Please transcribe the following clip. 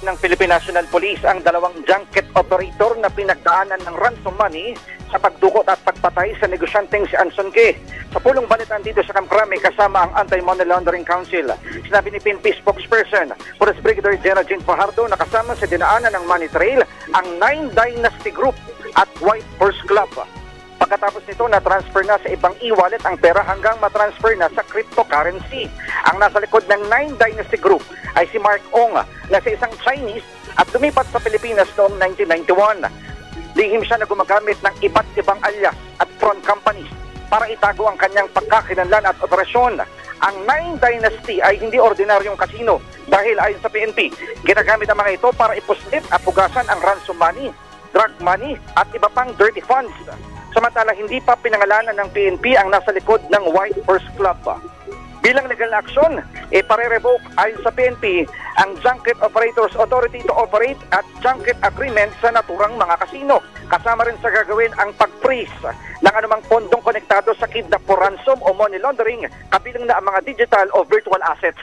ng Philippine National Police ang dalawang junket operator na pinagdaanan ng ransom money sa pagdukot at pagpatay sa negosyanteng si Anson K. Sa pulong balitan dito sa Kamkrame kasama ang Anti-Money Laundering Council. Sinabi ni PNP spokesperson, Police Brigadier General Jean Fajardo, na kasama sa dinaanan ng money trail ang 9 Dynasty Group at White Horse Club. Pagkatapos nito, na-transfer na sa ibang e-wallet ang pera hanggang matransfer na sa cryptocurrency. Ang nasa likod ng 9 Dynasty Group ay si Mark Ong na sa isang Chinese at lumipat sa Pilipinas noong 1991. Lihim siya na gumagamit ng iba't ibang alias at front companies para itago ang kanyang pagkakilanlan at operasyon. Ang 9 Dynasty ay hindi ordinaryong kasino dahil ayon sa PNP, ginagamit ang mga ito para ipuslit at pugasan ang ransom money, drug money at iba pang dirty funds. Samantala, hindi pa pinangalanan ng PNP ang nasa likod ng White Horse Club. Bilang legal na aksyon, pare-revoke ayon sa PNP ang Junket Operators Authority to Operate at Junket Agreement sa naturang mga kasino. Kasama rin sa gagawin ang pag-freeze ng anumang pondong konektado sa kidnap for ransom o money laundering, kabilang na ang mga digital o virtual assets.